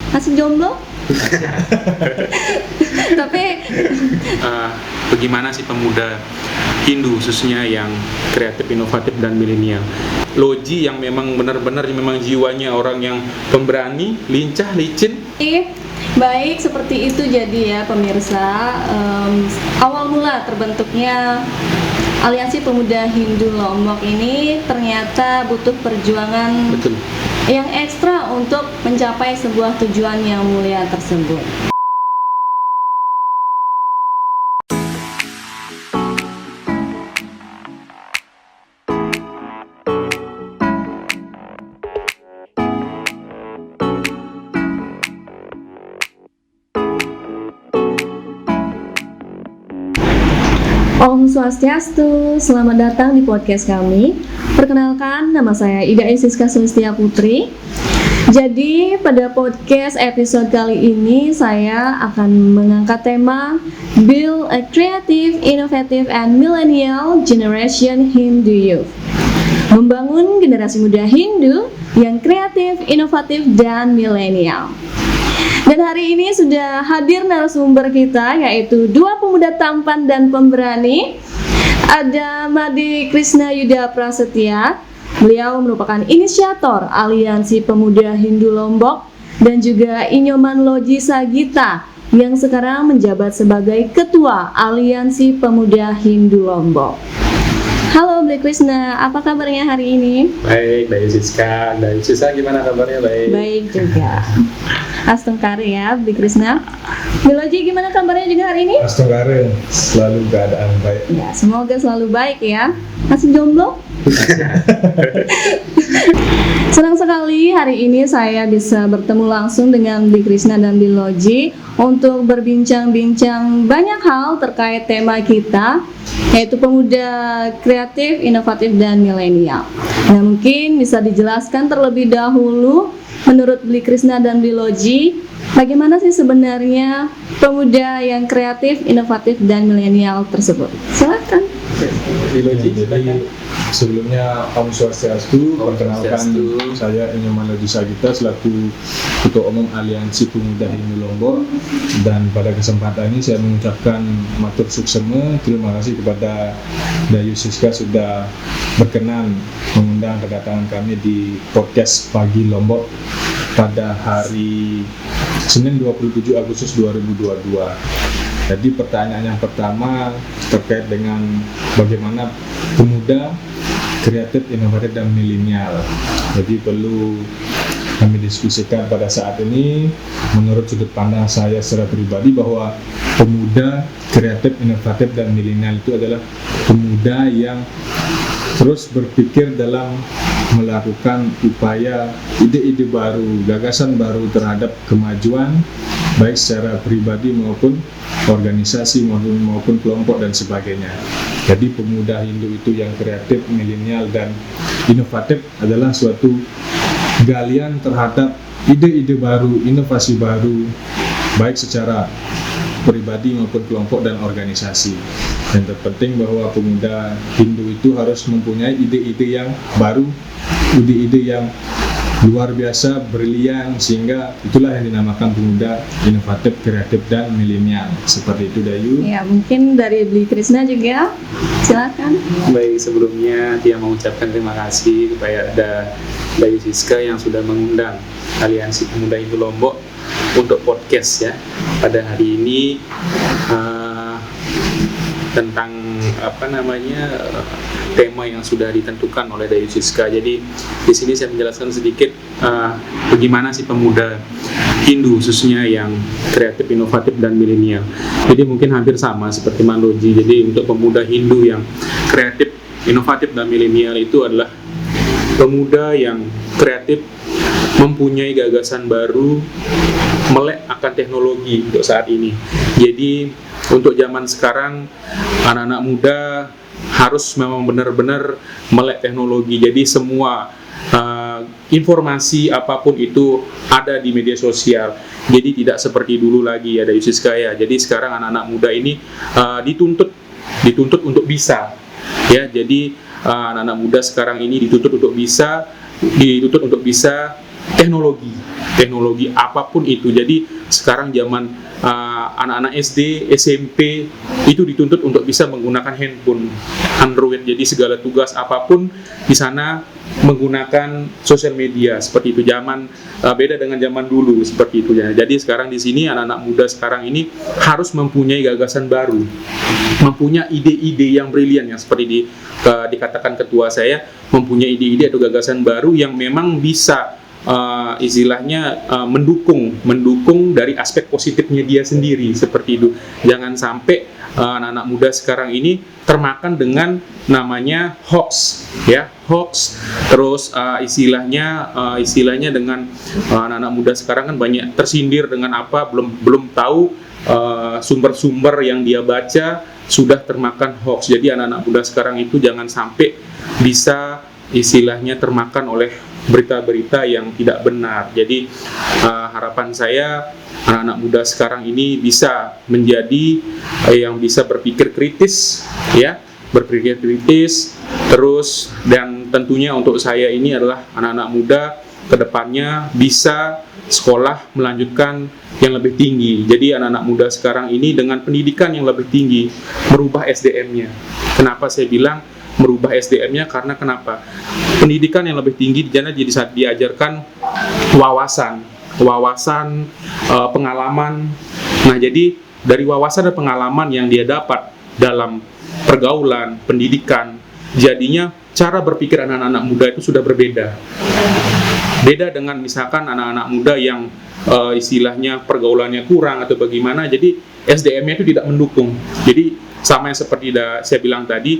Masih jomblo? Tapi bagaimana sih pemuda Hindu khususnya yang kreatif, inovatif dan milenial? Loji yang memang benar-benar memang jiwanya orang yang pemberani, lincah, licin. Baik, seperti itu jadi ya pemirsa. Awal mula terbentuknya Aliansi Pemuda Hindu Lombok ini ternyata butuh perjuangan Betul. yang ekstra untuk mencapai sebuah tujuan yang mulia tersebut. Om Swastiastu, selamat datang di podcast kami. Perkenalkan, nama saya Ida Siska Sulistia Putri. Jadi pada podcast episode kali ini saya akan mengangkat tema Build a Creative, Innovative and Millennial Generation Hindu Youth. Membangun generasi muda Hindu yang kreatif, inovatif dan milenial. Dan hari ini sudah hadir narasumber kita, yaitu dua pemuda tampan dan pemberani. Ada Madi Krishna Yuda Prasetya. Beliau merupakan inisiator Aliansi Pemuda Hindu Lombok, dan juga Inyoman Loji Sagita yang sekarang menjabat sebagai Ketua Aliansi Pemuda Hindu Lombok. Halo Bli Krishna, apa kabarnya hari ini? Baik, Dayu Siska. Dayu Siska gimana kabarnya? Baik. Baik juga. Astungkari ya, Bli Krishna. Biloji gimana kabarnya juga hari ini? Astungkari, selalu keadaan baik. Ya, semoga selalu baik ya. Masih jomblo? Senang sekali hari ini saya bisa bertemu langsung dengan Bli Krishna dan Biloji untuk berbincang-bincang banyak hal terkait tema kita, yaitu pemuda kreatif, inovatif dan milenial. Nah, mungkin bisa dijelaskan terlebih dahulu menurut Bli Krishna dan Biloji, bagaimana sih sebenarnya pemuda yang kreatif, inovatif dan milenial tersebut? Silakan. Biloji, Jadi sebelumnya Om Swastiastu, perkenalkan saya Inyoman Loji Sagita selaku Ketua Umum Aliansi Pemuda Hindu Lombok, dan pada kesempatan ini saya mengucapkan matur suksema, terima kasih kepada Dayu Siska sudah berkenan mengundang kedatangan kami di podcast Pagi Lombok pada hari Senin 27 Agustus 2022. Jadi pertanyaan yang pertama terkait dengan bagaimana pemuda kreatif, inovatif dan milenial. Jadi perlu kami diskusikan pada saat ini menurut sudut pandang saya secara pribadi bahwa pemuda kreatif, inovatif dan milenial itu adalah pemuda yang terus berpikir dalam melakukan upaya ide-ide baru, gagasan baru terhadap kemajuan baik secara pribadi maupun organisasi maupun kelompok dan sebagainya. Jadi pemuda Hindu itu yang kreatif, milenial dan inovatif adalah suatu galian terhadap ide-ide baru, inovasi baru baik secara pribadi maupun kelompok dan organisasi. Yang terpenting bahwa pemuda Hindu itu harus mempunyai ide-ide yang baru, ide-ide yang luar biasa, brilian, sehingga itulah yang dinamakan pemuda inovatif, kreatif dan milenial. Seperti itu Dayu. Ya, mungkin dari Bli Krishna juga, silakan. Baik, sebelumnya dia mengucapkan terima kasih kepada Dayu Siska yang sudah mengundang Aliansi Pemuda Hindu Lombok untuk podcast ya pada hari ini tentang tema yang sudah ditentukan oleh Dayu Siska. Jadi di sini saya menjelaskan sedikit bagaimana sih pemuda Hindu khususnya yang kreatif, inovatif dan milenial. Jadi mungkin hampir sama seperti Mandoji. Jadi untuk pemuda Hindu yang kreatif, inovatif dan milenial itu adalah pemuda yang kreatif, mempunyai gagasan baru, melek akan teknologi untuk saat ini. Jadi untuk zaman sekarang anak-anak muda harus memang benar-benar melek teknologi. Jadi semua informasi apapun itu ada di media sosial. Jadi tidak seperti dulu lagi ada Dayu Siska ya. Jadi sekarang anak-anak muda ini dituntut untuk bisa. Ya, jadi anak-anak muda sekarang ini dituntut untuk bisa teknologi apapun itu. Jadi sekarang zaman anak-anak SD, SMP itu dituntut untuk bisa menggunakan handphone Android. Jadi segala tugas apapun di sana menggunakan sosial media seperti itu. Beda dengan zaman dulu seperti itu ya. Jadi sekarang di sini anak-anak muda sekarang ini harus mempunyai gagasan baru, mempunyai ide-ide yang brilian, yang seperti dikatakan ketua saya, mempunyai ide-ide atau gagasan baru yang memang bisa istilahnya mendukung dari aspek positifnya dia sendiri seperti itu. Jangan sampai anak-anak muda sekarang ini termakan dengan namanya hoax, ya, hoax. Terus istilahnya dengan anak-anak muda sekarang kan banyak tersindir dengan apa, belum tahu sumber-sumber yang dia baca sudah termakan hoax. Jadi anak-anak muda sekarang itu jangan sampai bisa istilahnya termakan oleh berita-berita yang tidak benar. Jadi harapan saya anak-anak muda sekarang ini bisa menjadi yang bisa berpikir kritis, ya, berpikir kritis terus. Dan tentunya untuk saya ini adalah anak-anak muda kedepannya bisa sekolah melanjutkan yang lebih tinggi. Jadi anak-anak muda sekarang ini dengan pendidikan yang lebih tinggi merubah SDM-nya. Kenapa saya bilang merubah SDM-nya? Karena kenapa? Pendidikan yang lebih tinggi di sana jadi saat diajarkan wawasan, pengalaman. Nah, jadi dari wawasan dan pengalaman yang dia dapat dalam pergaulan, pendidikan, jadinya cara berpikir anak-anak muda itu sudah berbeda. Beda dengan misalkan anak-anak muda yang istilahnya pergaulannya kurang atau bagaimana, jadi SDM-nya itu tidak mendukung. Jadi sama yang seperti saya bilang tadi,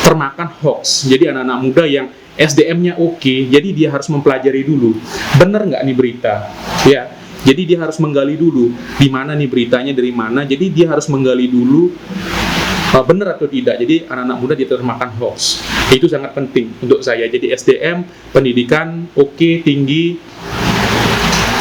termakan hoax. Jadi anak-anak muda yang SDM-nya oke, jadi dia harus mempelajari dulu, benar nggak nih berita, ya. Jadi dia harus menggali dulu, di mana nih beritanya, dari mana. Jadi dia harus menggali dulu benar atau tidak. Jadi anak-anak muda tidak termakan hoax. Itu sangat penting untuk saya. Jadi SDM, pendidikan oke, tinggi,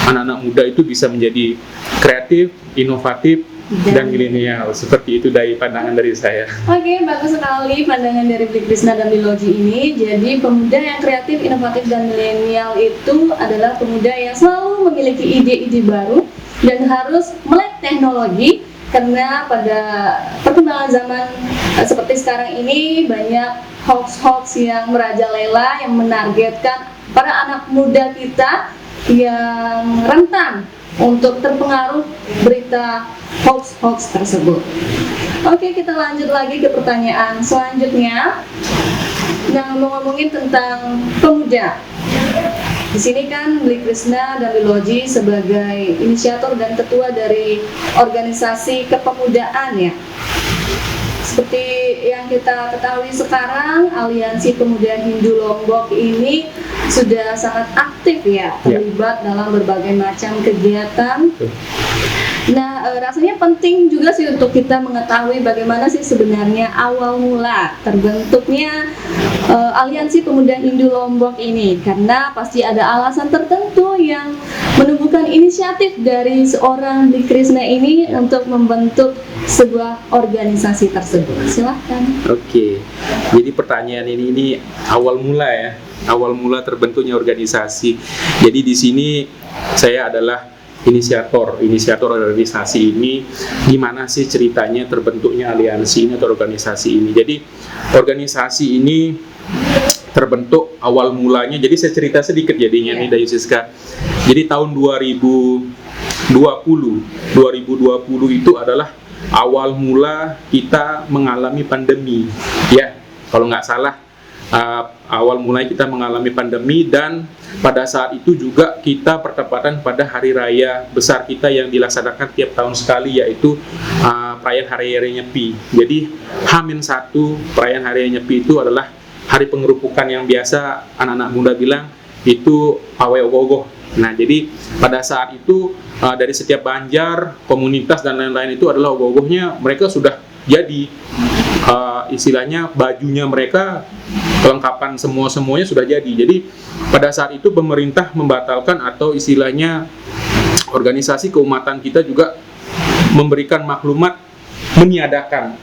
anak-anak muda itu bisa menjadi kreatif, inovatif, dan milenial. Seperti itu dari pandangan dari saya. Oke, bagus sekali pandangan dari Bli Krishna dan Biloji ini. Jadi pemuda yang kreatif, inovatif, dan milenial itu adalah pemuda yang selalu memiliki ide-ide baru dan harus melek teknologi. Karena pada perkembangan zaman seperti sekarang ini banyak hoax-hoax yang merajalela, yang menargetkan para anak muda kita yang rentan untuk terpengaruh berita hoax-hoax tersebut. Oke, kita lanjut lagi ke pertanyaan selanjutnya. Nah, ngomongin tentang pemuda. Di sini kan Bli Krishna dan Biloji sebagai inisiator dan ketua dari organisasi kepemudaan, ya. Seperti yang kita ketahui sekarang, Aliansi Pemuda Hindu Lombok ini sudah sangat aktif, ya, terlibat dalam berbagai macam kegiatan. Nah, rasanya penting juga sih untuk kita mengetahui bagaimana sih sebenarnya awal mula terbentuknya Aliansi Pemuda Hindu Lombok ini, karena pasti ada alasan tertentu yang menumbuhkan inisiatif dari seorang Bli Krishna ini untuk membentuk sebuah organisasi tersebut. Silahkan. Oke, jadi pertanyaan ini awal mula, ya, awal mula terbentuknya organisasi. Jadi di sini saya adalah inisiator organisasi ini. Gimana sih ceritanya terbentuknya aliansi ini atau organisasi ini? Jadi organisasi ini terbentuk awal mulanya, jadi saya cerita sedikit jadinya nih dari Siska. Jadi tahun 2020 itu adalah awal mula kita mengalami pandemi, ya, kalau nggak salah. Awal mulai kita mengalami pandemi, dan pada saat itu juga kita bertepatan pada hari raya besar kita yang dilaksanakan tiap tahun sekali, yaitu perayaan Hari Raya Nyepi. Jadi H-1 perayaan Hari Raya Nyepi itu adalah hari pengerupukan yang biasa anak-anak muda bilang itu pawai ogoh-ogoh. Nah, jadi pada saat itu dari setiap banjar, komunitas dan lain-lain itu adalah ogoh-ogohnya mereka sudah jadi. Istilahnya bajunya mereka, kelengkapan semuanya sudah jadi. Jadi pada saat itu pemerintah membatalkan, atau istilahnya organisasi keumatan kita juga memberikan maklumat meniadakan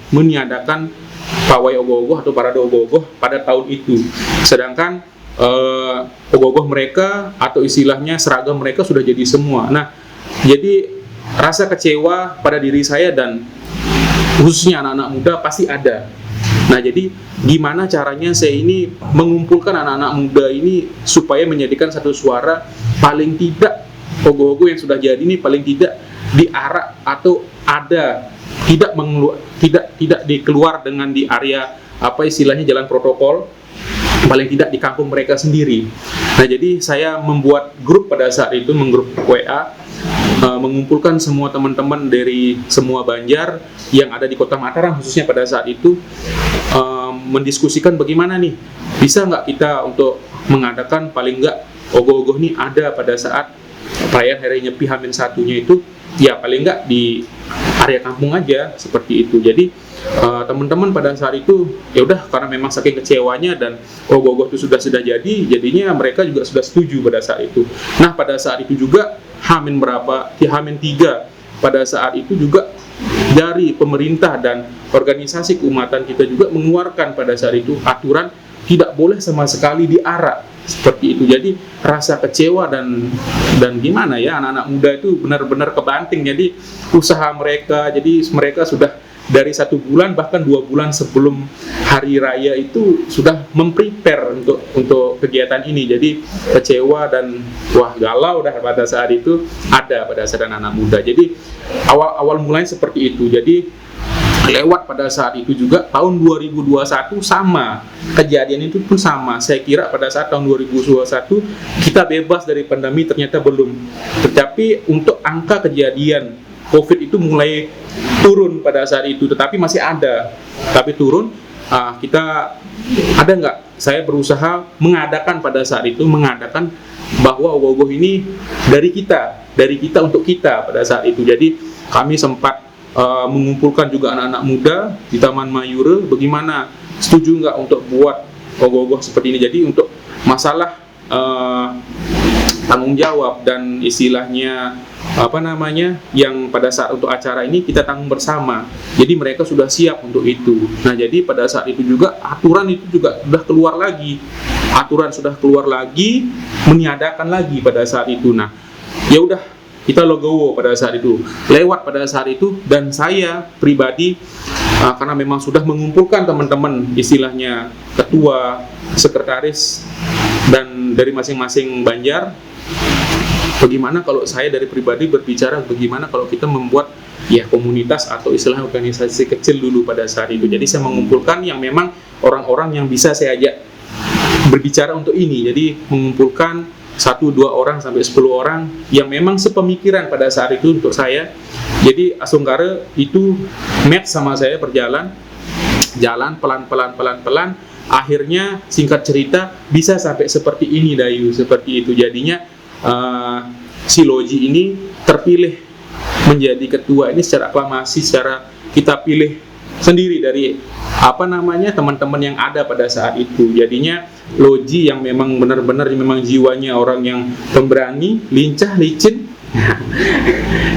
pawai ogoh-ogoh atau parade ogoh-ogoh pada tahun itu. Sedangkan ogoh-ogoh mereka atau istilahnya seragam mereka sudah jadi semua. Nah, jadi rasa kecewa pada diri saya dan khususnya anak-anak muda pasti ada. Nah, jadi gimana caranya saya ini mengumpulkan anak-anak muda ini supaya menjadikan satu suara, paling tidak ogoh-ogoh yang sudah jadi ini paling tidak diarak atau ada tidak dikeluar dengan di area apa istilahnya jalan protokol, paling tidak di kampung mereka sendiri. Nah, jadi saya membuat grup pada saat itu, menggrup WA, mengumpulkan semua teman-teman dari semua Banjar yang ada di Kota Mataram khususnya pada saat itu, mendiskusikan bagaimana nih bisa nggak kita untuk mengadakan paling nggak ogoh-ogoh nih ada pada saat perayaan Hari Nyepi H-1-nya itu ya paling nggak di area kampung aja seperti itu. Jadi teman-teman pada saat itu ya udah, karena memang saking kecewanya dan ogoh-ogoh itu sudah jadinya mereka juga sudah setuju pada saat itu. Nah, pada saat itu juga H-3 pada saat itu juga dari pemerintah dan organisasi keumatan kita juga mengeluarkan pada saat itu aturan tidak boleh sama sekali diarak seperti itu. Jadi rasa kecewa dan gimana ya, anak-anak muda itu benar-benar kebanting. Jadi usaha mereka, jadi mereka sudah dari 1 bulan bahkan 2 bulan sebelum hari raya itu sudah memprepare untuk kegiatan ini. Jadi kecewa dan wah galau dah pada saat itu ada pada saat anak muda. Jadi awal mulanya seperti itu. Jadi lewat pada saat itu juga tahun 2021 sama kejadian itu pun sama. Saya kira pada saat tahun 2021 kita bebas dari pandemi, ternyata belum. Tetapi untuk angka kejadian COVID itu mulai turun pada saat itu, tetapi masih ada, tapi turun. Kita ada nggak? Saya berusaha mengadakan pada saat itu bahwa ogoh-ogoh ini dari kita untuk kita pada saat itu. Jadi kami sempat mengumpulkan juga anak-anak muda di Taman Mayura, bagaimana setuju nggak untuk buat ogoh-ogoh seperti ini. Jadi untuk masalah tanggung jawab dan istilahnya yang pada saat untuk acara ini kita tanggung bersama. Jadi mereka sudah siap untuk itu. Nah, jadi pada saat itu juga aturan itu juga sudah keluar lagi, meniadakan lagi pada saat itu. Nah, ya udah kita logowo pada saat itu, lewat pada saat itu, dan saya pribadi karena memang sudah mengumpulkan teman-teman istilahnya ketua, sekretaris dan dari masing-masing Banjar. Bagaimana kalau saya dari pribadi berbicara bagaimana kalau kita membuat ya komunitas atau istilah organisasi kecil dulu pada saat itu. Jadi saya mengumpulkan yang memang orang-orang yang bisa saya ajak berbicara untuk ini. Jadi mengumpulkan 1-2 orang sampai 10 orang yang memang sepemikiran pada saat itu untuk saya. Jadi Asonggara itu match sama saya, jalan pelan-pelan. Akhirnya singkat cerita bisa sampai seperti ini Dayu, seperti itu. Jadinya si Loji ini terpilih menjadi ketua ini secara aklamasi, secara kita pilih sendiri dari teman-teman yang ada pada saat itu. Jadinya Loji yang memang benar-benar memang jiwanya orang yang pemberani, lincah, licin.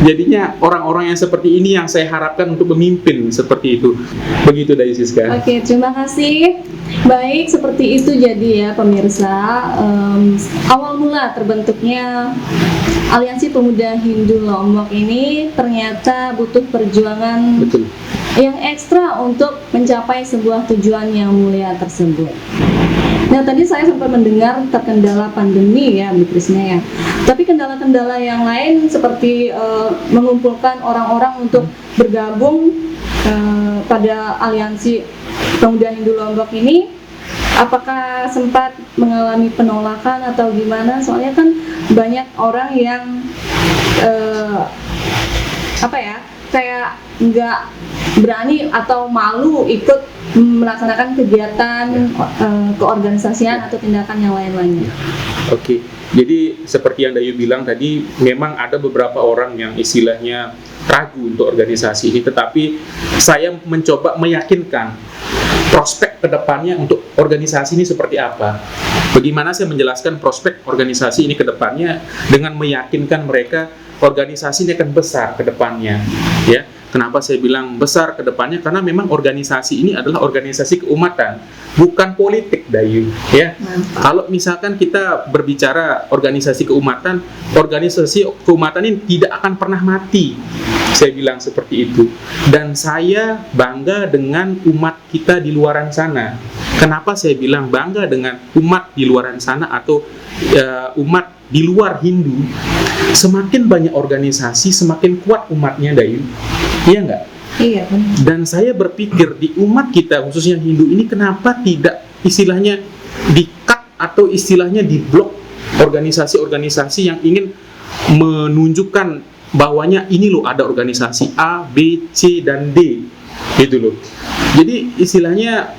Jadinya orang-orang yang seperti ini yang saya harapkan untuk memimpin seperti itu. Begitu dari Siska. Oke, terima kasih. Baik, seperti itu jadi ya pemirsa, awal mula terbentuknya Aliansi Pemuda Hindu Lombok ini ternyata butuh perjuangan Betul. yang ekstra untuk mencapai sebuah tujuan yang mulia tersebut. Nah, tadi saya sempat mendengar terkendala pandemi ya, Bu Krisna ya. Tapi kendala-kendala yang lain seperti mengumpulkan orang-orang untuk bergabung pada Aliansi Pemuda Hindu Lombok ini, apakah sempat mengalami penolakan atau gimana? Soalnya kan banyak orang yang kayak nggak berani atau malu ikut melaksanakan kegiatan keorganisasian atau tindakan yang lain-lainnya. Oke, jadi seperti yang Dayu bilang tadi, memang ada beberapa orang yang istilahnya ragu untuk organisasi ini, tetapi saya mencoba meyakinkan prospek kedepannya untuk organisasi ini seperti apa. Bagaimana saya menjelaskan prospek organisasi ini kedepannya dengan meyakinkan mereka organisasi ini akan besar kedepannya, ya. Kenapa saya bilang besar ke depannya? Karena memang organisasi ini adalah organisasi keumatan, bukan politik, Dayu. Ya, kalau misalkan kita berbicara organisasi keumatan ini tidak akan pernah mati. Saya bilang seperti itu. Dan saya bangga dengan umat kita di luaran sana. Kenapa saya bilang bangga dengan umat di luaran sana atau umat di luar Hindu? Semakin banyak organisasi, semakin kuat umatnya, Dayu. Iya nggak? Iya kan. Dan saya berpikir di umat kita, khususnya Hindu ini, kenapa tidak istilahnya di-cut atau istilahnya di-blok organisasi-organisasi yang ingin menunjukkan bahwanya ini loh ada organisasi A, B, C, dan D, gitu loh. Jadi istilahnya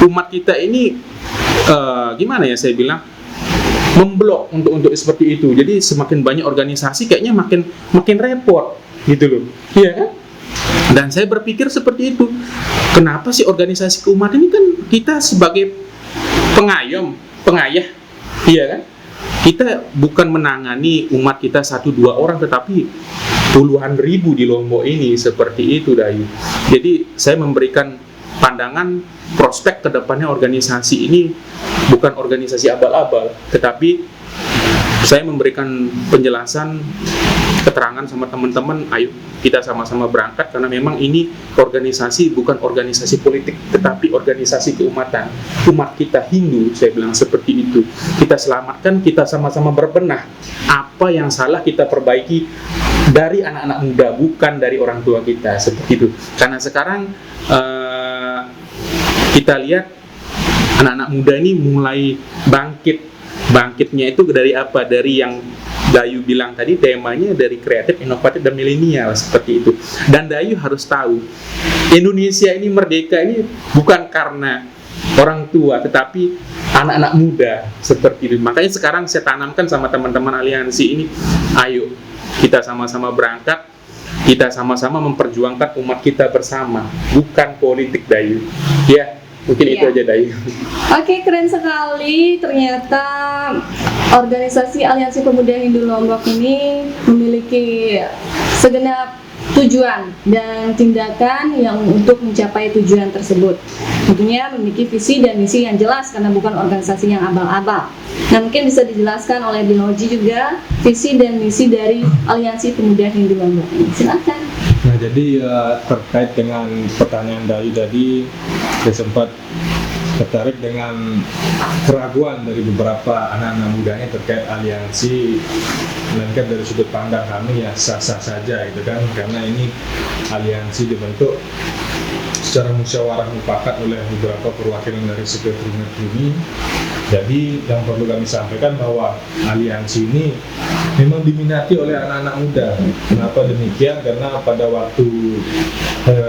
umat kita ini gimana ya saya bilang, memblok untuk seperti itu. Jadi semakin banyak organisasi kayaknya makin repot, gitu loh. Iya kan? Dan saya berpikir seperti itu. Kenapa sih organisasi keumatan ini, kan kita sebagai pengayah, iya kan? Kita bukan menangani umat kita 1-2 orang, tetapi puluhan ribu di Lombok ini, seperti itu, Dayu. Jadi saya memberikan pandangan prospek ke depannya organisasi ini bukan organisasi abal-abal, tetapi saya memberikan penjelasan, keterangan sama teman-teman, ayo kita sama-sama berangkat, karena memang ini organisasi bukan organisasi politik, tetapi organisasi keumatan. Umat kita Hindu, saya bilang seperti itu. Kita selamatkan, kita sama-sama berbenah. Apa yang salah kita perbaiki dari anak-anak muda, bukan dari orang tua kita, seperti itu. Karena sekarang kita lihat anak-anak muda ini mulai bangkit. Bangkitnya itu dari apa? Dari yang Dayu bilang tadi, temanya dari kreatif, inovatif, dan milenial, seperti itu. Dan Dayu harus tahu, Indonesia ini merdeka ini bukan karena orang tua, tetapi anak-anak muda, seperti itu. Makanya sekarang saya tanamkan sama teman-teman aliansi ini, ayo kita sama-sama berangkat, kita sama-sama memperjuangkan umat kita bersama, bukan politik, Dayu. Ya, mungkin itu aja, Dayu. Oke, keren sekali. Ternyata organisasi Aliansi Pemuda Hindu Lombok ini memiliki segenap tujuan dan tindakan yang untuk mencapai tujuan tersebut. Tentunya memiliki visi dan misi yang jelas, karena bukan organisasi yang abal-abal. Nah, mungkin bisa dijelaskan oleh Binoji juga visi dan misi dari Aliansi Pemuda Hindu Lombok ini. Silakan. Nah, jadi terkait dengan pertanyaan Dayu tadi, saya sempat tertarik dengan keraguan dari beberapa anak-anak mudanya terkait aliansi, melainkan dari sudut pandang kami ya sah-sah saja, gitu kan, karena ini aliansi dibentuk secara musyawarah mufakat oleh beberapa perwakilan dari sekretariat ini. Jadi yang perlu kami sampaikan bahwa aliansi ini memang diminati oleh anak-anak muda. Kenapa demikian? Karena pada waktu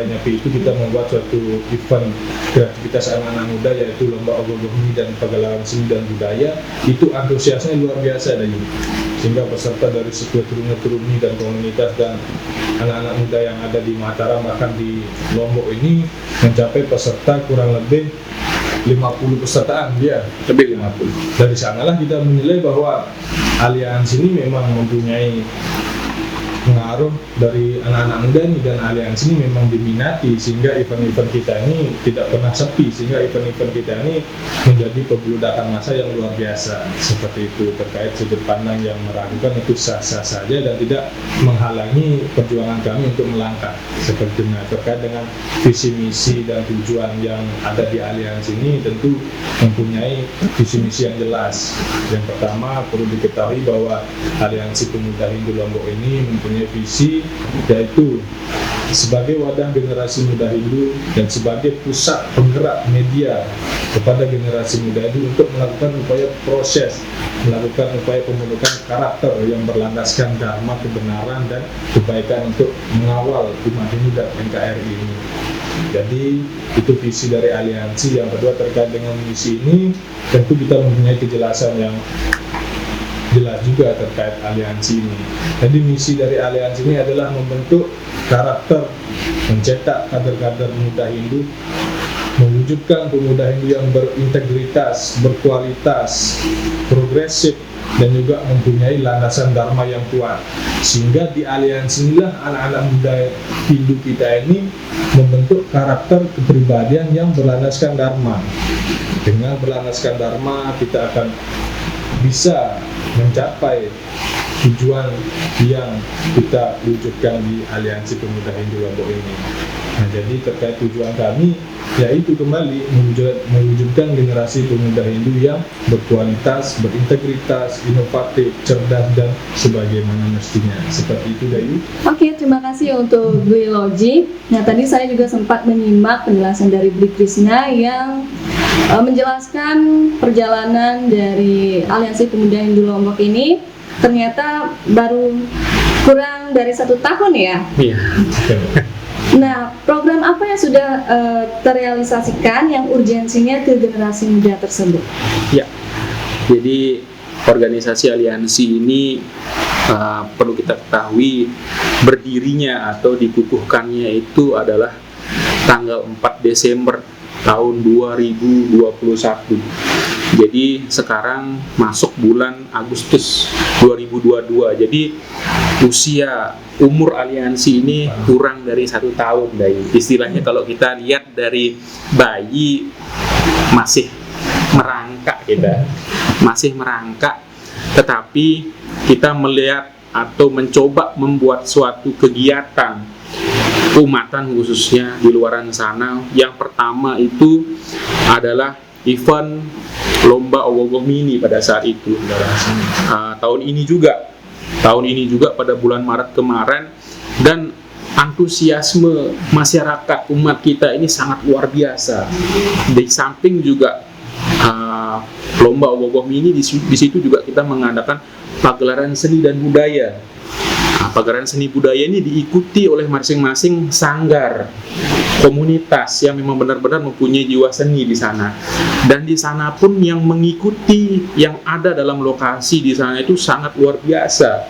Nyepi itu kita membuat suatu event kreativitas anak-anak muda, yaitu lomba ogoh-ogoh dan pagelaran seni dan budaya. Itu antusiasnya luar biasa, dan sehingga peserta dari sekretariat turuni dan komunitas dan anak-anak muda yang ada di Mataram, bahkan di Lombok ini mencapai peserta kurang lebih 50 pesertaan, dia lebih 50. Dari sanalah kita menilai bahwa aliansi ini memang mempunyai pengaruh dari anak-anak muda ini, dan aliansi ini memang diminati, sehingga event-event kita ini tidak pernah sepi, sehingga event-event kita ini menjadi pembludakan massa yang luar biasa, seperti itu. Terkait sudut pandang yang meragukan, itu sah-sah saja dan tidak menghalangi perjuangan kami untuk melangkah seperti itu. Terkait dengan visi misi dan tujuan yang ada di aliansi ini, tentu mempunyai visi misi yang jelas. Yang pertama, perlu diketahui bahwa Aliansi Pemuda Hindu Lombok ini mempunyai visi, yaitu sebagai wadah generasi muda Hindu dan sebagai pusat penggerak media kepada generasi muda Hindu untuk melakukan upaya proses, melakukan upaya pembentukan karakter yang berlandaskan dharma, kebenaran, dan kebaikan untuk mengawal umat Hindu dan NKRI ini. Jadi itu visi dari aliansi. Yang kedua, terkait dengan misi ini, tentu kita mempunyai kejelasan yang jelas juga terkait aliansi ini. Jadi misi dari aliansi ini adalah membentuk karakter, mencetak kader-kader muda Hindu, mewujudkan pemuda Hindu yang berintegritas, berkualitas, progresif, dan juga mempunyai landasan dharma yang kuat. Sehingga di aliansi inilah anak-anak muda Hindu kita ini membentuk karakter kepribadian yang berlandaskan dharma. Dengan berlandaskan dharma, kita akan bisa mencapai tujuan yang kita wujudkan di Aliansi Pemuda Hindu Lombok ini. Nah, jadi terkait tujuan kami, yaitu kembali mewujudkan generasi pemuda Hindu yang berkualitas, berintegritas, inovatif, cerdas, dan sebagaimana mestinya. Seperti itu, Dayu. Oke, terima kasih untuk Dwi Loji. Nah, tadi saya juga sempat menyimak penjelasan dari Bli Krishna yang menjelaskan perjalanan dari Aliansi Pemuda Hindu Lombok ini ternyata baru kurang dari 1 tahun ya. Iya. Nah, program apa yang sudah terrealisasikan yang urgensinya ke generasi muda tersebut? Ya, jadi organisasi aliansi ini perlu kita ketahui berdirinya atau dikukuhkannya itu adalah tanggal 4 Desember tahun 2021. Jadi sekarang masuk bulan Agustus 2022. Jadi umur aliansi ini kurang dari 1 tahun, Dayu. Istilahnya kalau kita lihat dari bayi masih merangkak tetapi kita melihat atau mencoba membuat suatu kegiatan keumatan khususnya di luaran sana. Yang pertama itu adalah event lomba ogoh-ogoh mini pada saat itu. Tahun ini juga pada bulan Maret kemarin, dan antusiasme masyarakat umat kita ini sangat luar biasa. Di samping juga lomba ogoh-ogoh mini, di situ juga kita mengadakan pagelaran seni dan budaya. Pagelaran seni budaya ini diikuti oleh masing-masing sanggar komunitas yang memang benar-benar mempunyai jiwa seni di sana. Dan di sana pun yang mengikuti, yang ada dalam lokasi di sana itu sangat luar biasa.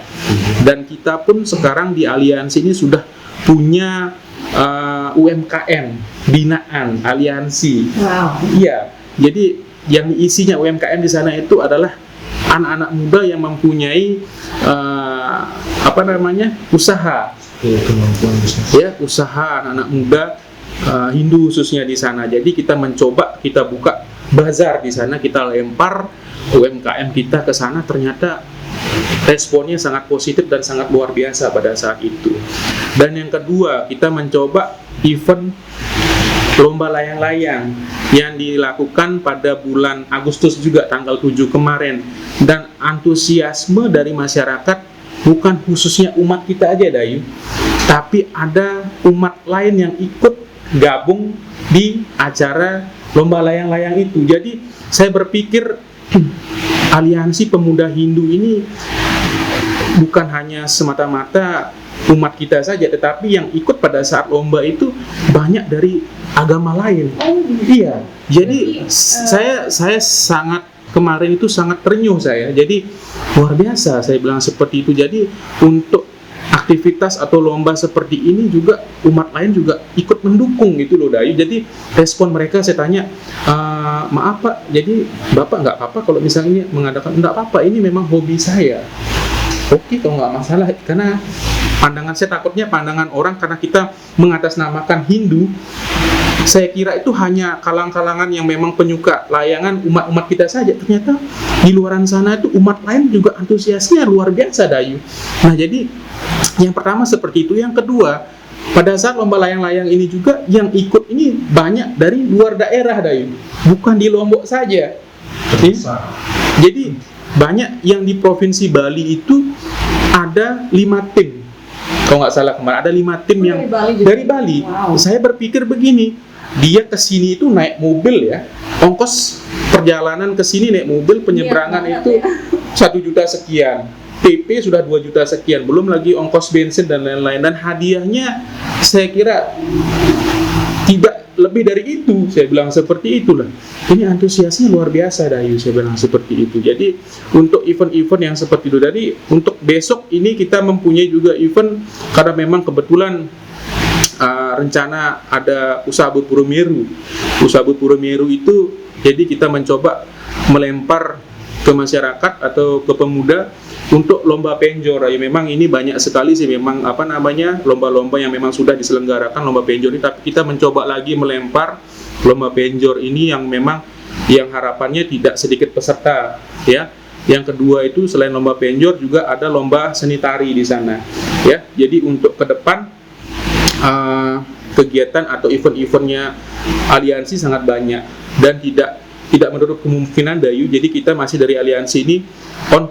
Dan kita pun sekarang di aliansi ini sudah punya UMKM binaan aliansi. Wow. Iya, jadi yang isinya UMKM di sana itu adalah anak-anak muda yang mempunyai usaha, kemampuan bisnis. ya, usaha anak-anak muda Hindu khususnya di sana. Jadi kita buka bazar di sana, kita lempar UMKM kita ke sana, ternyata responnya sangat positif dan sangat luar biasa pada saat itu. Dan yang kedua, kita mencoba event lomba layang-layang yang dilakukan pada bulan Agustus juga, tanggal 7 kemarin. Dan antusiasme dari masyarakat bukan khususnya umat kita aja, Dayu, tapi ada umat lain yang ikut gabung di acara lomba layang-layang itu. Jadi saya berpikir Aliansi Pemuda Hindu ini bukan hanya semata-mata umat kita saja, tetapi yang ikut pada saat lomba itu banyak dari agama lain. Iya, jadi saya sangat kemarin itu sangat terenyuh saya. Jadi luar biasa, saya bilang seperti itu. Jadi untuk aktivitas atau lomba seperti ini juga umat lain juga ikut mendukung gitu loh, Dayu. Jadi respon mereka, saya tanya, maaf Pak, jadi Bapak nggak apa-apa kalau misalnya mengadakan? Nggak apa-apa, ini memang hobi saya. Oke, kalau nggak masalah, karena pandangan saya takutnya pandangan orang karena kita mengatasnamakan Hindu, saya kira itu hanya kalangan-kalangan yang memang penyuka layangan umat-umat kita saja. Ternyata di luaran sana itu umat lain juga antusiasnya luar biasa, Dayu. Nah, jadi yang pertama seperti itu. Yang kedua, pada saat lomba layang-layang ini juga yang ikut ini banyak dari luar daerah, Dayu, bukan di Lombok saja. Jadi banyak yang di Provinsi Bali itu ada 5 tim. Kalau nggak salah kemarin ada 5 tim yang dari Bali. Wow. Saya berpikir begini, dia ke sini itu naik mobil ya, ongkos perjalanan ke sini naik mobil penyeberangan itu 1 juta sekian, PP sudah 2 juta sekian, belum lagi ongkos bensin dan lain-lain. Dan hadiahnya saya kira tidak lebih dari itu, saya bilang seperti itulah. Ini antusiasnya luar biasa, Dayu, saya bilang seperti itu. Jadi untuk event-event yang seperti itu, jadi untuk besok ini kita mempunyai juga event karena memang kebetulan rencana ada Usabut Puro Meru. Usabut Puro Meru itu, jadi kita mencoba melempar ke masyarakat atau ke pemuda untuk lomba penjor. Ya memang ini banyak sekali sih memang lomba-lomba yang memang sudah diselenggarakan lomba penjor ini, tapi kita mencoba lagi melempar lomba penjor ini yang memang yang harapannya tidak sedikit peserta ya. Yang kedua itu selain lomba penjor juga ada lomba seni tari di sana ya. Jadi untuk ke depan kegiatan atau event-eventnya aliansi sangat banyak dan tidak menutup kemungkinan Dayu. Jadi kita masih dari aliansi ini on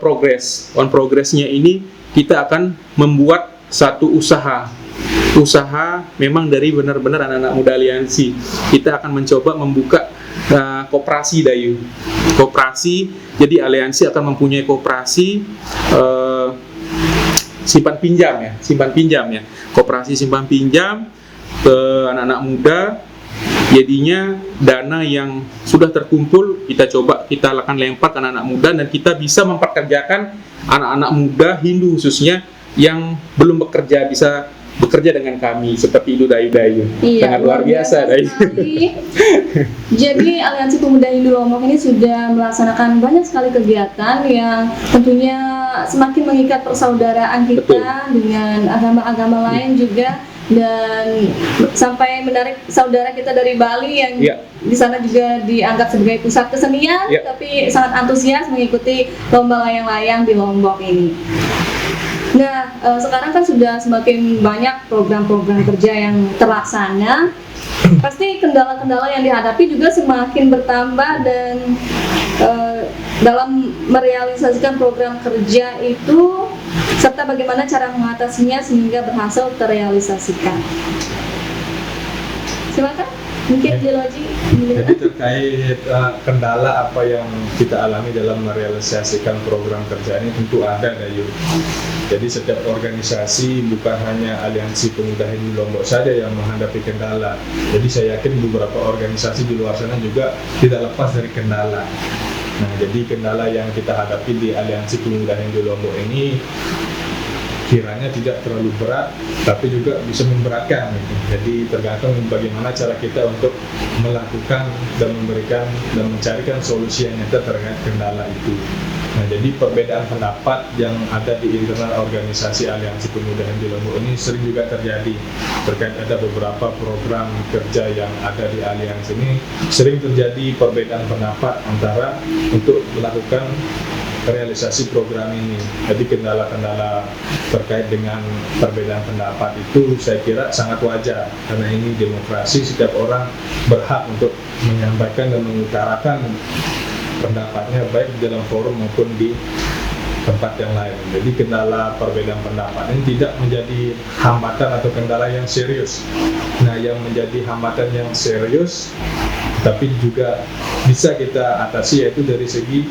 progressnya ini kita akan membuat satu usaha memang dari benar-benar anak-anak muda aliansi. Kita akan mencoba membuka koperasi Dayu, koperasi. Jadi aliansi akan mempunyai koperasi simpan pinjam ya, koperasi simpan pinjam ke anak-anak muda. Jadinya dana yang sudah terkumpul kita akan lempar ke anak-anak muda dan kita bisa memperkerjakan anak-anak muda Hindu khususnya yang belum bekerja, bisa bekerja dengan kami seperti itu Dayu. Sangat luar biasa Dayu. Jadi Aliansi Pemuda Hindu Lombok ini sudah melaksanakan banyak sekali kegiatan yang tentunya semakin mengikat persaudaraan kita. Betul. Dengan agama-agama lain juga, dan sampai menarik saudara kita dari Bali yang di sana juga dianggap sebagai pusat kesenian, tapi sangat antusias mengikuti lomba layang-layang di Lombok ini. Nah, sekarang kan sudah semakin banyak program-program kerja yang terlaksana. Pasti kendala-kendala yang dihadapi juga semakin bertambah, dan dalam merealisasikan program kerja itu serta bagaimana cara mengatasinya sehingga berhasil terrealisasikan. Silakan, mungkin Jiloji. Jadi terkait kendala apa yang kita alami dalam merealisasikan program kerja ini tentu ada Dayu. Jadi setiap organisasi, bukan hanya Aliansi Pemuda Hindu Lombok saja yang menghadapi kendala. Jadi saya yakin beberapa organisasi di luar sana juga tidak lepas dari kendala. Nah, jadi kendala yang kita hadapi di Aliansi Pemuda Hindu Lombok ini kiranya tidak terlalu berat, tapi juga bisa memberatkan gitu. Jadi tergantung bagaimana cara kita untuk melakukan dan memberikan dan mencarikan solusi yang nyata terkait kendala itu. Nah, jadi perbedaan pendapat yang ada di internal organisasi Aliansi Pemuda Hindu Lombok ini sering juga terjadi terkait ada beberapa program kerja yang ada di aliansi ini. Sering terjadi perbedaan pendapat antara untuk melakukan realisasi program ini. Jadi kendala-kendala terkait dengan perbedaan pendapat itu saya kira sangat wajar, karena ini demokrasi, setiap orang berhak untuk menyampaikan dan mengutarakan pendapatnya baik di dalam forum maupun di tempat yang lain. Jadi kendala perbedaan pendapat ini tidak menjadi hambatan atau kendala yang serius. Nah, yang menjadi hambatan yang serius tapi juga bisa kita atasi yaitu dari segi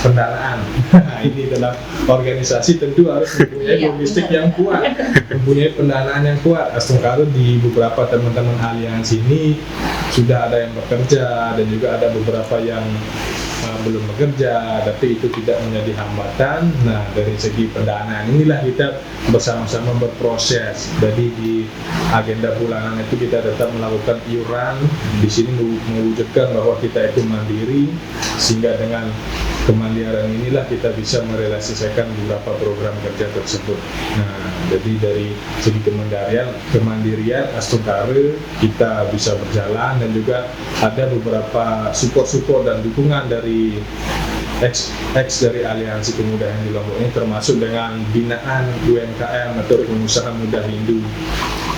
pendanaan. Nah, ini dalam organisasi tentu harus mempunyai logistik yang kuat, mempunyai pendanaan yang kuat. Astungkaro di beberapa teman-teman aliansi ini sudah ada yang bekerja dan juga ada beberapa yang belum bekerja, tapi itu tidak menjadi hambatan. Nah, dari segi pendanaan inilah kita bersama-sama berproses. Jadi di agenda bulanan itu kita tetap melakukan iuran. Di sini mewujudkan bahwa kita itu mandiri, sehingga dengan kemandirian inilah kita bisa merealisasikan beberapa program kerja tersebut. Nah, jadi dari segi kemandirian Astungkaro kita bisa berjalan, dan juga ada beberapa support dan dukungan dari ex dari Aliansi Pemuda Hindu Lombok ini, termasuk dengan binaan UMKM atau pengusaha muda Hindu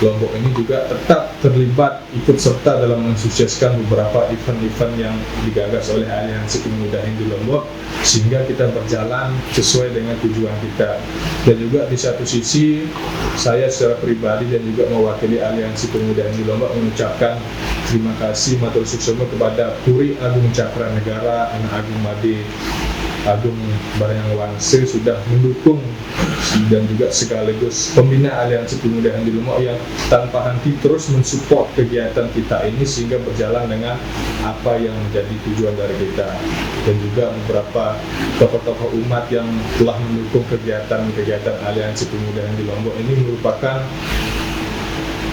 Lombok ini juga tetap terlibat ikut serta dalam mensukseskan beberapa event-event yang digagas oleh Aliansi Pemuda Hindu Lombok, sehingga kita berjalan sesuai dengan tujuan kita. Dan juga di satu sisi saya secara pribadi dan juga mewakili Aliansi Pemuda Hindu Lombok mengucapkan terima kasih matur suksema kepada Puri Agung Cakra Negara, Anak Agung Made Agung Baryang Wangse sudah mendukung dan juga sekaligus pembina Aliansi Pemuda Hindu Lombok yang tanpa henti terus mensupport kegiatan kita ini sehingga berjalan dengan apa yang menjadi tujuan dari kita. Dan juga beberapa tokoh-tokoh umat yang telah mendukung kegiatan Aliansi Pemuda Hindu Lombok ini merupakan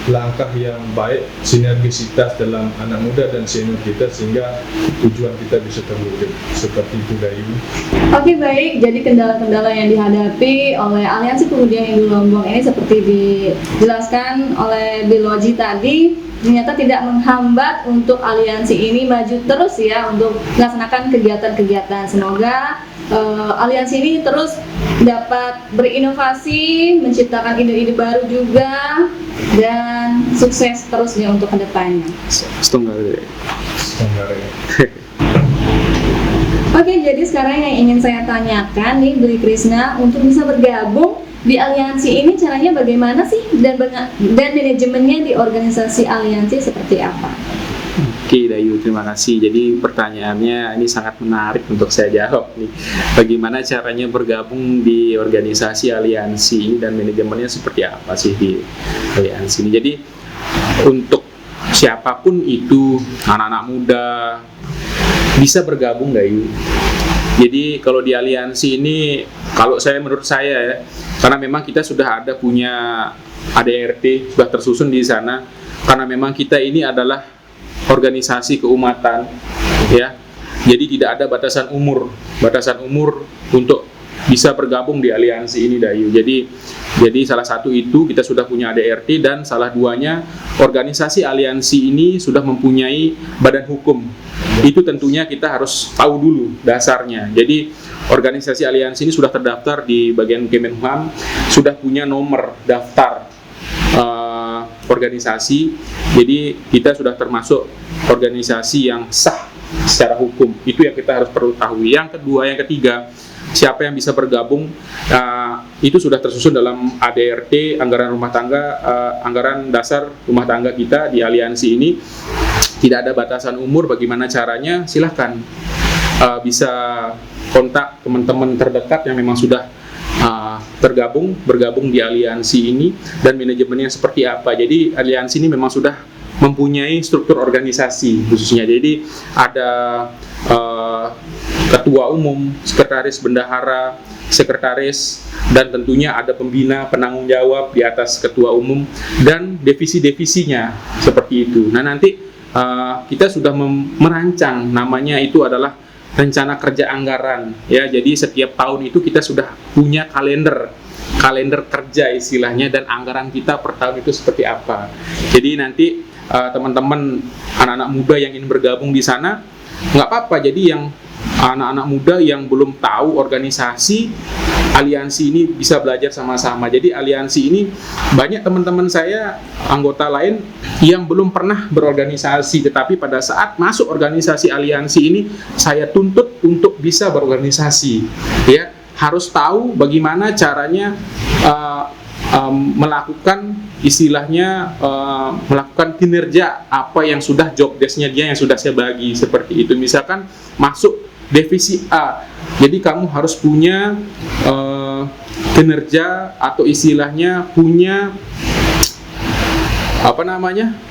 langkah yang baik, sinergisitas dalam anak muda dan senior kita sehingga tujuan kita bisa terwujud. Seperti itu Dayu. Oke, baik, jadi kendala-kendala yang dihadapi oleh Aliansi Pemuda Hindu Lombok ini seperti dijelaskan oleh Biloji tadi, ternyata tidak menghambat untuk aliansi ini maju terus ya untuk melaksanakan kegiatan-kegiatan. Semoga aliansi ini terus dapat berinovasi, menciptakan ide-ide baru juga, dan sukses terus ya untuk kedepannya. Setunggal. Oke, jadi sekarang yang ingin saya tanyakan nih Dwi Krishna, untuk bisa bergabung di aliansi ini caranya bagaimana sih, dan manajemennya di organisasi aliansi seperti apa? Oke Dayu, terima kasih. Jadi pertanyaannya ini sangat menarik untuk saya jawab nih. Bagaimana caranya bergabung di organisasi aliansi ini dan manajemennya seperti apa sih di aliansi ini? Jadi untuk siapapun itu, anak-anak muda bisa bergabung Dayu. Jadi kalau di aliansi ini, kalau menurut saya ya, karena memang kita sudah ada punya ADRT, sudah tersusun di sana, karena memang kita ini adalah organisasi keumatan ya, jadi tidak ada batasan umur untuk bisa bergabung di aliansi ini Dayu. Jadi salah satu itu kita sudah punya ADRT, dan salah duanya organisasi aliansi ini sudah mempunyai badan hukum. Itu tentunya kita harus tahu dulu dasarnya. Jadi organisasi aliansi ini sudah terdaftar di bagian Kemenhum, sudah punya nomor daftar organisasi. Jadi kita sudah termasuk organisasi yang sah secara hukum. Itu yang kita harus perlu tahu. Yang ketiga, siapa yang bisa bergabung, itu sudah tersusun dalam ADRT, anggaran rumah tangga, anggaran dasar rumah tangga kita di aliansi ini. Tidak ada batasan umur. Bagaimana caranya? Silahkan bisa kontak teman-teman terdekat yang memang sudah bergabung di aliansi ini, dan manajemennya seperti apa. Jadi aliansi ini memang sudah mempunyai struktur organisasi khususnya. Jadi ada ketua umum, sekretaris bendahara, sekretaris, dan tentunya ada pembina penanggung jawab di atas ketua umum, dan divisi-divisinya seperti itu. Nah nanti kita sudah merancang, namanya itu adalah rencana kerja anggaran ya. Jadi setiap tahun itu kita sudah punya kalender kerja istilahnya, dan anggaran kita per tahun itu seperti apa. Jadi nanti teman-teman anak-anak muda yang ingin bergabung di sana, nggak apa-apa. Jadi yang anak-anak muda yang belum tahu organisasi aliansi ini bisa belajar sama-sama. Jadi aliansi ini banyak teman-teman saya anggota lain yang belum pernah berorganisasi, tetapi pada saat masuk organisasi aliansi ini saya tuntut untuk bisa berorganisasi ya. Harus tahu bagaimana caranya melakukan istilahnya melakukan kinerja apa yang sudah job desk-nya dia yang sudah saya bagi seperti itu. Misalkan masuk divisi A, jadi kamu harus punya kinerja atau istilahnya punya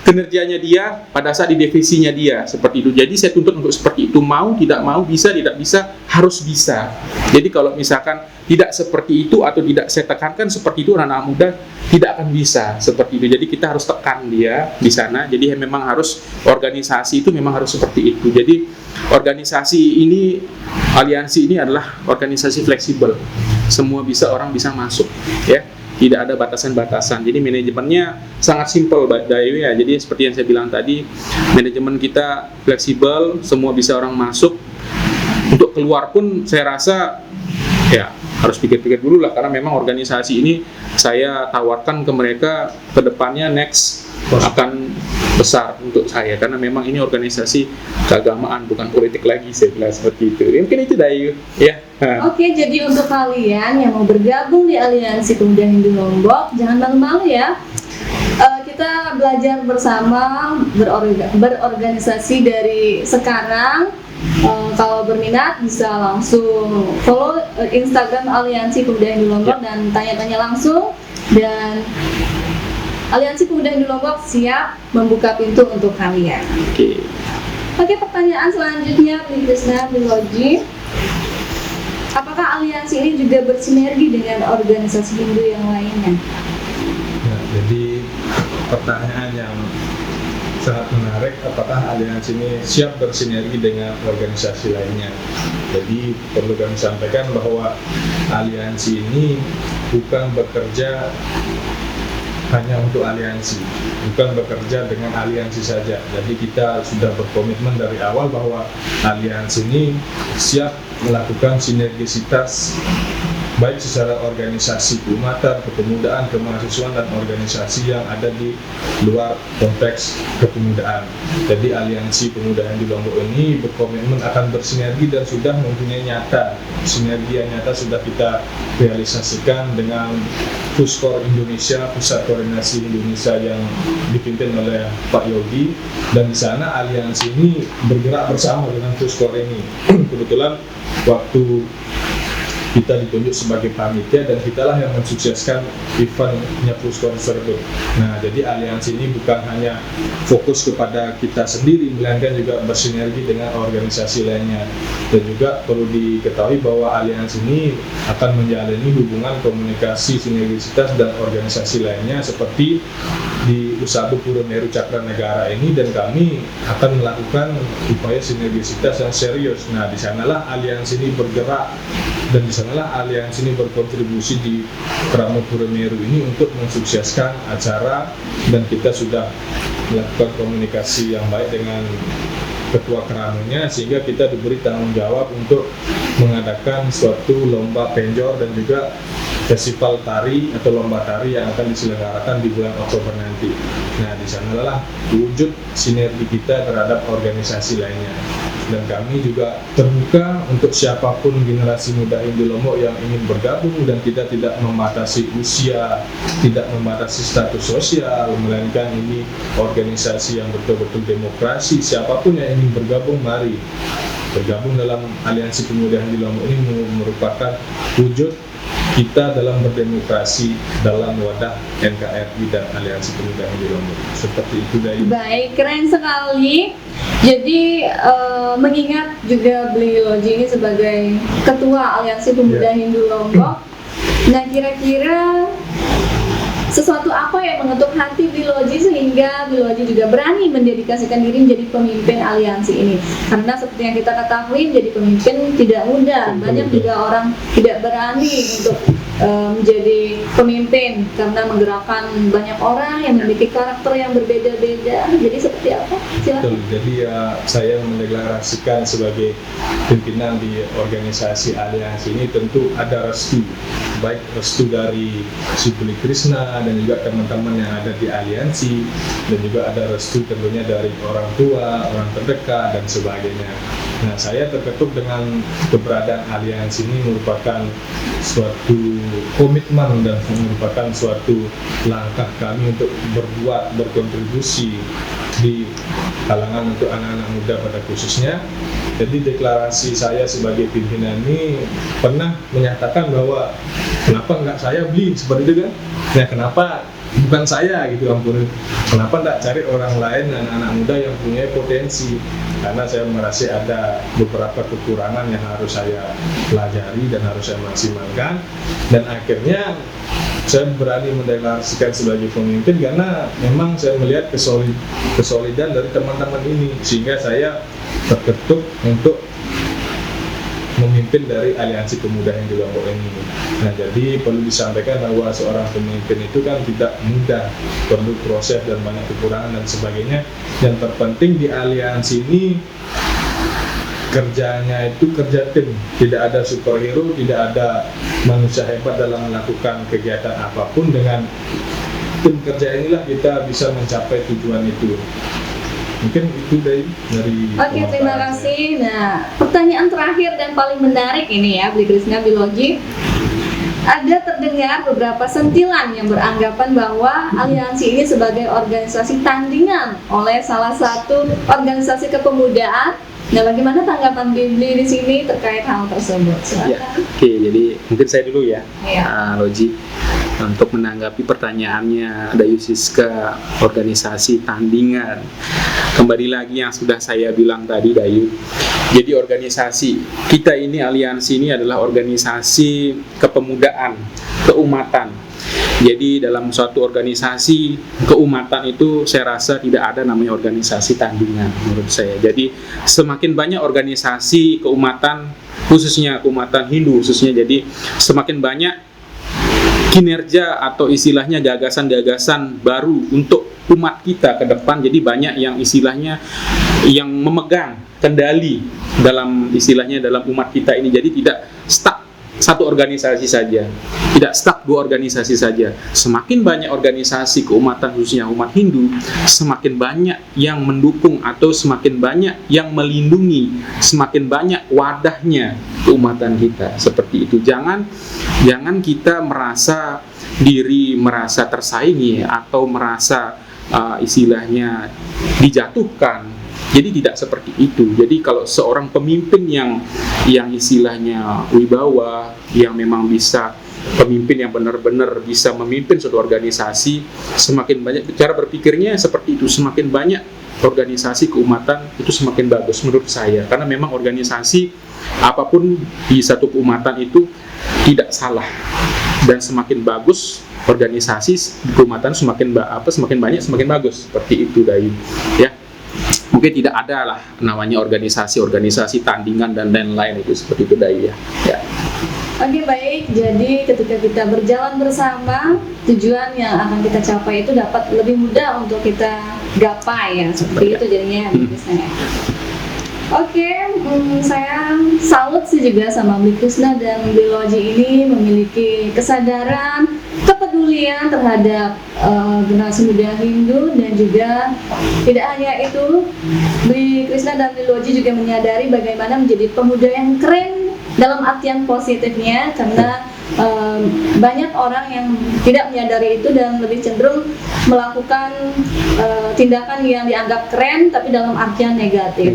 kinerjanya dia pada saat di divisinya dia seperti itu. Jadi saya tuntut untuk seperti itu, mau tidak mau, bisa tidak bisa, harus bisa. Jadi kalau misalkan tidak seperti itu atau tidak saya tekankan seperti itu, anak-anak muda tidak akan bisa seperti itu. Jadi kita harus tekan dia di sana. Jadi memang harus organisasi itu memang harus seperti itu. Jadi organisasi ini, aliansi ini adalah organisasi fleksibel. Semua bisa, orang bisa masuk ya. Tidak ada batasan-batasan. Jadi manajemennya sangat simpel Dayu ya. Jadi seperti yang saya bilang tadi, manajemen kita fleksibel, semua bisa orang masuk. Untuk keluar pun saya rasa ya harus pikir-pikir dulu lah, karena memang organisasi ini saya tawarkan ke mereka ke depannya next akan besar untuk saya, karena memang ini organisasi keagamaan bukan politik lagi, saya bilang seperti itu. Mungkin itu Dayu ya. Oke, jadi untuk kalian yang mau bergabung di Aliansi Pemuda Hindu Lombok, jangan malu-malu ya. Kita belajar bersama, berorganisasi dari sekarang. Kalau berminat bisa langsung follow Instagram Aliansi Pemuda Hindu Lombok dan tanya-tanya langsung, dan Aliansi Pemuda Hindu Lombok siap membuka pintu untuk kalian. Oke, pertanyaan selanjutnya Dwi Krishna Biloji. Apakah aliansi ini juga bersinergi dengan organisasi Hindu yang lainnya? Ya, jadi pertanyaan yang sangat menarik, apakah aliansi ini siap bersinergi dengan organisasi lainnya. Jadi perlu kami sampaikan bahwa aliansi ini bukan bekerja hanya untuk aliansi, bukan bekerja dengan aliansi saja. Jadi kita sudah berkomitmen dari awal bahwa aliansi ini siap melakukan sinergisitas baik secara organisasi keumatan, kepemudaan, kemahasiswaan, dan organisasi yang ada di luar konteks kepemudaan. Jadi aliansi pemuda yang di Lombok ini berkomitmen akan bersinergi dan sudah mempunyai nyata. Sinergi yang nyata sudah kita realisasikan dengan Puskor Indonesia, Pusat Koordinasi Indonesia yang dipimpin oleh Pak Yogi, dan di sana aliansi ini bergerak bersama dengan Puskor ini. Kebetulan waktu kita ditunjuk sebagai panitia dan kitalah yang mensukseskan eventnya Puskor tersebut. Nah, jadi aliansi ini bukan hanya fokus kepada kita sendiri, melainkan juga bersinergi dengan organisasi lainnya. Dan juga perlu diketahui bahwa aliansi ini akan menjalani hubungan komunikasi sinergisitas dan organisasi lainnya seperti di Usabu Pura Meru Cakra Negara ini, dan kami akan melakukan upaya sinergisitas yang serius. Nah, di sanalah aliansi ini bergerak dan di sanalah aliansi ini berkontribusi di Kramo Pura Meru ini untuk mensukseskan acara, dan kita sudah melakukan komunikasi yang baik dengan ketua Kramonya sehingga kita diberi tanggung jawab untuk mengadakan suatu lomba penjor dan juga festival tari atau lomba tari yang akan diselenggarakan di bulan Oktober nanti. Nah, di sanalah wujud sinergi kita terhadap organisasi lainnya. Dan kami juga terbuka untuk siapapun generasi muda Hindu Lombok yang ingin bergabung, dan kita tidak membatasi usia, tidak membatasi status sosial, melainkan ini organisasi yang betul-betul demokrasi. Siapapun yang ingin bergabung, mari bergabung dalam Aliansi Pemuda Hindu Lombok ini merupakan wujud kita dalam berdemokrasi dalam wadah NKRI dan Aliansi Pemuda Hindu Lombok. Seperti itu, Dayu. Baik, keren sekali. Jadi mengingat juga beliau ini sebagai Ketua Aliansi Pemuda Hindu Lombok, nah kira-kira sesuatu apa yang mengetuk hati Biloji sehingga Biloji juga berani mendedikasikan diri menjadi pemimpin aliansi ini? Karena seperti yang kita ketahui, menjadi pemimpin tidak mudah. Banyak juga orang tidak berani untuk menjadi pemimpin karena menggerakkan banyak orang yang memiliki karakter yang berbeda-beda. Jadi seperti apa? Silakan. Jadi saya mendeklarasikan sebagai pimpinan di organisasi aliansi ini tentu ada restu, baik restu dari Sibuli Krishna dan juga teman-teman yang ada di aliansi, dan juga ada restu tentunya dari orang tua, orang terdekat, dan sebagainya. Nah, saya terketuk dengan keberadaan aliansi ini merupakan suatu komitmen dan merupakan suatu langkah kami untuk berkontribusi di kalangan untuk anak-anak muda pada khususnya. Jadi deklarasi saya sebagai pimpinan ini pernah menyatakan bahwa kenapa nggak saya beli seperti itu kan? Nah, kenapa bukan saya gitu, ampun, kenapa nggak cari orang lain, anak-anak muda yang punya potensi? Karena saya merasa ada beberapa kekurangan yang harus saya pelajari dan harus saya maksimalkan, dan akhirnya saya berani mendeklarasikan sebagai pemimpin karena memang saya melihat kesolidan dari teman-teman ini, sehingga saya terketuk untuk memimpin dari Aliansi Pemuda Hindu Lombok ini. Nah, jadi perlu disampaikan bahwa seorang pemimpin itu kan tidak mudah, perlu proses dan banyak kekurangan dan sebagainya. Dan terpenting di aliansi ini kerjanya itu kerja tim, tidak ada superhero, tidak ada manusia hebat dalam melakukan kegiatan apapun. Dengan tim kerja inilah kita bisa mencapai tujuan itu. Mungkin itu dari Oke, terima kasih. Nah, pertanyaan terakhir dan paling menarik ini ya, Bli Krishna Biloji. Ada terdengar beberapa sentilan yang beranggapan bahwa aliansi ini sebagai organisasi tandingan oleh salah satu organisasi kepemudaan. Nah, bagaimana tanggapan Bli di sini terkait hal tersebut? Silakan. Ya, oke, jadi mungkin saya dulu ya, Loji, untuk menanggapi pertanyaannya Dayu Siska, organisasi tandingan. Kembali lagi yang sudah saya bilang tadi, Dayu. Jadi organisasi kita ini, aliansi ini adalah organisasi kepemudaan, keumatan Jadi dalam suatu organisasi keumatan itu saya rasa tidak ada namanya organisasi tandingan menurut saya. Jadi semakin banyak organisasi keumatan, khususnya keumatan Hindu khususnya, jadi semakin banyak kinerja atau istilahnya gagasan-gagasan baru untuk umat kita ke depan. Jadi banyak yang istilahnya yang memegang kendali dalam istilahnya dalam umat kita ini. Jadi tidak stuck satu organisasi saja, tidak stuck dua organisasi saja. Semakin banyak organisasi keumatan khususnya umat Hindu, semakin banyak yang mendukung atau semakin banyak yang melindungi, semakin banyak wadahnya keumatan kita. Seperti itu. Jangan kita merasa tersaingi atau merasa istilahnya dijatuhkan. Jadi tidak seperti itu. Jadi kalau seorang pemimpin yang istilahnya wibawa, yang memang bisa pemimpin yang benar-benar bisa memimpin suatu organisasi, semakin banyak cara berpikirnya seperti itu, semakin banyak organisasi keumatan itu semakin bagus menurut saya. Karena memang organisasi apapun di satu keumatan itu tidak salah, dan semakin bagus organisasi keumatan semakin banyak semakin bagus, seperti itu Dayu ya. Mungkin tidak ada lah namanya organisasi tandingan dan lain-lain, itu seperti itu Dayu ya. Oke, baik, jadi ketika kita berjalan bersama, tujuan yang akan kita capai itu dapat lebih mudah untuk kita gapai ya, seperti itu jadinya bisnisnya. Oke, saya salut sih juga sama Bli Krishna dan Bli Loji ini memiliki kesadaran, kepedulian terhadap generasi muda Hindu, dan juga tidak hanya itu, Bli Krishna dan Bli Loji juga menyadari bagaimana menjadi pemuda yang keren dalam artian positifnya, karena banyak orang yang tidak menyadari itu dan lebih cenderung melakukan tindakan yang dianggap keren tapi dalam artian negatif.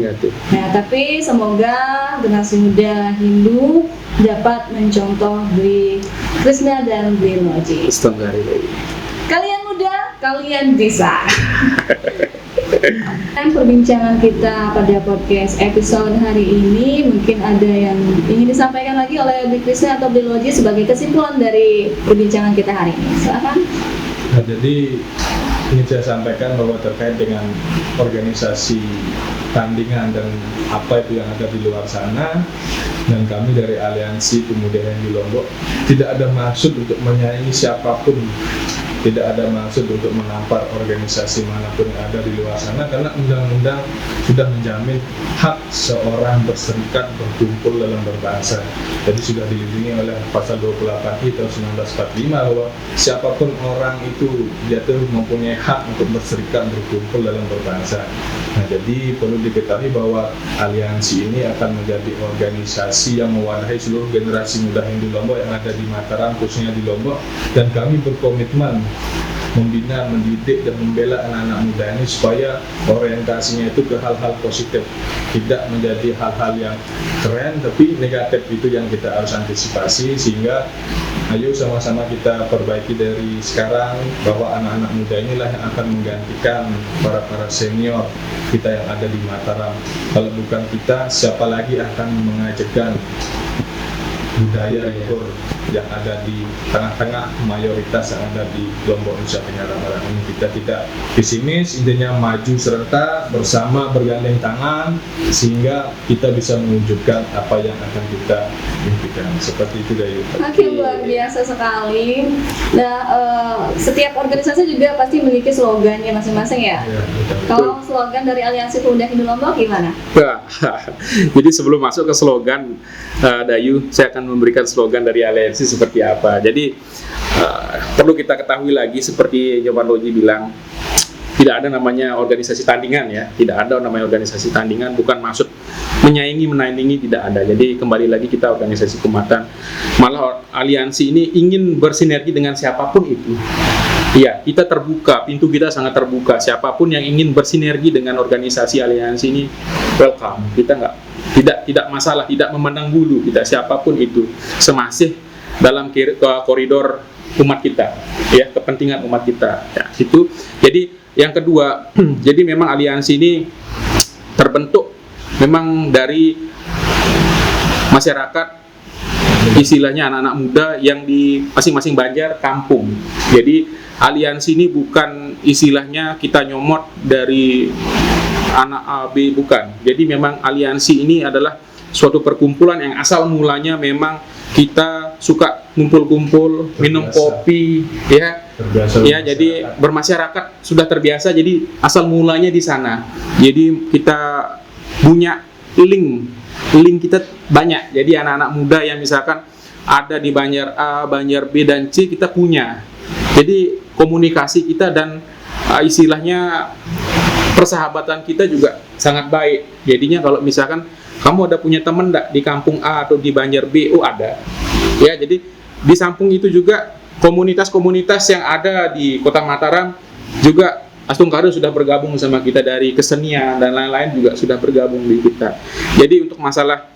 Nah, tapi semoga generasi muda Hindu dapat mencontoh Bli Krishna dan Bli Loji. Kalian muda, kalian bisa. Dan perbincangan kita pada podcast episode hari ini, mungkin ada yang ingin disampaikan lagi oleh Bli Krishna atau Bli Loji sebagai kesimpulan dari perbincangan kita hari ini. Silakan. Nah, jadi ingin saya sampaikan bahwa terkait dengan organisasi tandingan dan apa itu yang ada di luar sana, dan kami dari Aliansi Pemuda Hindu Lombok tidak ada maksud untuk menyaingi siapapun, tidak ada maksud untuk menampar organisasi manapun yang ada di luar sana, karena undang-undang sudah menjamin hak seorang berserikat, berkumpul dalam berbangsa. Jadi sudah dilindungi oleh pasal 28I tahun 1945 bahwa siapapun orang itu dia tuh mempunyai hak untuk berserikat, berkumpul dalam berbangsa. Nah, jadi perlu diketahui bahwa aliansi ini akan menjadi organisasi yang mewadahi seluruh generasi muda Hindu Lombok yang ada di Mataram, khususnya di Lombok, dan kami berkomitmen membina, mendidik, dan membela anak-anak muda ini supaya orientasinya itu ke hal-hal positif, tidak menjadi hal-hal yang keren tapi negatif. Itu yang kita harus antisipasi, sehingga ayo sama-sama kita perbaiki dari sekarang, bahwa anak-anak muda inilah yang akan menggantikan para senior kita yang ada di Mataram. Kalau bukan kita, siapa lagi akan mengajarkan budaya luhur yang ada di tengah-tengah mayoritas yang ada di Lombok, Nusa Tenggara Barat ini. Kita tidak pesimis, intinya maju serta bersama, bergandeng tangan, sehingga kita bisa mewujudkan apa yang akan kita impikan. Seperti itu Dayu. Oke, luar biasa sekali. Nah, setiap organisasi juga pasti memiliki slogannya masing-masing ya. Ya, betul. Kalau slogan dari Aliansi Pemuda Hindu Lombok gimana? Jadi sebelum masuk ke slogan Dayu, saya akan memberikan slogan dari aliansi seperti apa. Jadi perlu kita ketahui lagi, seperti Nyoman Loji bilang, tidak ada namanya organisasi tandingan ya, tidak ada namanya organisasi tandingan, bukan maksud menandingi, tidak ada. Jadi kembali lagi kita organisasi keumatan, malah aliansi ini ingin bersinergi dengan siapapun itu. Iya, kita terbuka, pintu kita sangat terbuka. Siapapun yang ingin bersinergi dengan organisasi aliansi ini, welcome. Kita tidak masalah, tidak memandang bulu kita, siapapun itu, semasih dalam koridor umat kita, ya, kepentingan umat kita. Ya, itu. Jadi yang kedua, jadi memang aliansi ini terbentuk memang dari masyarakat istilahnya anak-anak muda yang di masing-masing Banjar kampung. Jadi aliansi ini bukan istilahnya kita nyomot dari anak A B, bukan. Jadi memang aliansi ini adalah suatu perkumpulan yang asal mulanya memang kita suka kumpul-kumpul, minum kopi, ya. Ya, jadi bermasyarakat sudah terbiasa. Jadi asal mulanya di sana. Jadi kita punya link kita banyak. Jadi anak-anak muda yang misalkan ada di Banjar A, Banjar B dan C kita punya. Jadi komunikasi kita dan istilahnya persahabatan kita juga sangat baik. Jadinya kalau misalkan kamu ada punya teman enggak di kampung A atau di Banjar B? Oh, ada. Ya, jadi di samping itu juga komunitas-komunitas yang ada di Kota Mataram juga Astung Kado sudah bergabung sama kita, dari kesenian dan lain-lain juga sudah bergabung di kita. Jadi untuk masalah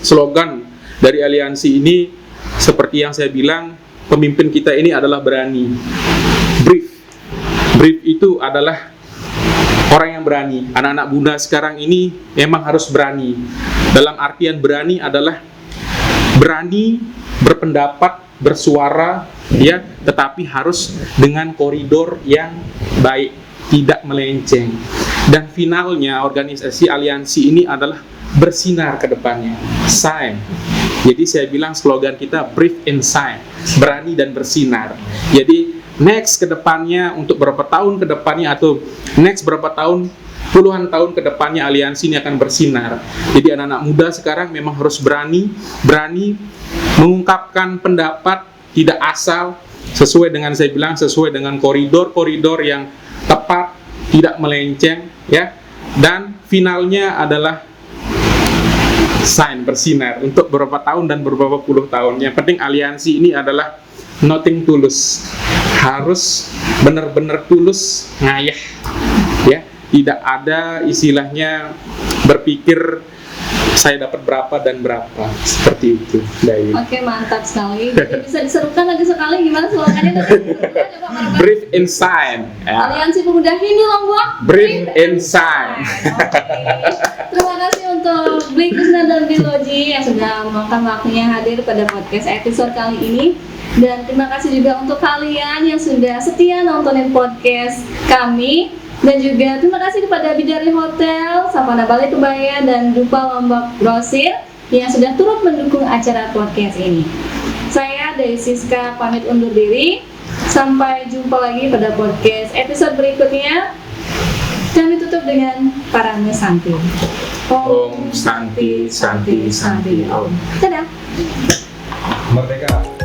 slogan dari aliansi ini, seperti yang saya bilang, pemimpin kita ini adalah berani. Brief itu adalah orang yang berani. Anak-anak muda sekarang ini memang harus berani. Dalam artian berani adalah berani berpendapat, bersuara, ya, tetapi harus dengan koridor yang baik, tidak melenceng. Dan finalnya organisasi aliansi ini adalah bersinar ke depannya. Shine. Jadi saya bilang slogan kita brief and shine, berani dan bersinar. Jadi next ke depannya, untuk berapa tahun ke depannya atau next berapa tahun, puluhan tahun ke depannya aliansi ini akan bersinar. Jadi anak-anak muda sekarang memang harus berani mengungkapkan pendapat, tidak asal, sesuai dengan saya bilang, sesuai dengan koridor-koridor yang tepat, tidak melenceng, ya. Dan finalnya adalah shine, bersinar untuk beberapa tahun dan beberapa puluh tahun. Yang penting aliansi ini adalah nothing tulus, harus benar-benar tulus, ngayah, ya, tidak ada istilahnya berpikir saya dapat berapa dan berapa, seperti itu. Oke, mantap sekali. Jadi bisa diserukan lagi sekali gimana slogannya? Brief and shine. Aliansi Pemuda Hindu Lombok. Brief and shine. Terima kasih untuk Bli Krishna dan Biloji yang sudah meluangkan waktunya hadir pada podcast episode kali ini. Dan terima kasih juga untuk kalian yang sudah setia nontonin podcast kami. Dan juga terima kasih kepada Bidari Hotel, Sapana Bali Kebaya, dan Dupa Lombok Grosir yang sudah turut mendukung acara podcast ini. Saya Dewi Siska pamit undur diri. Sampai jumpa lagi pada podcast episode berikutnya. Kami tutup dengan Parame Santi. Om Santi, Santi, Santi, Om. Dadah. Merdeka.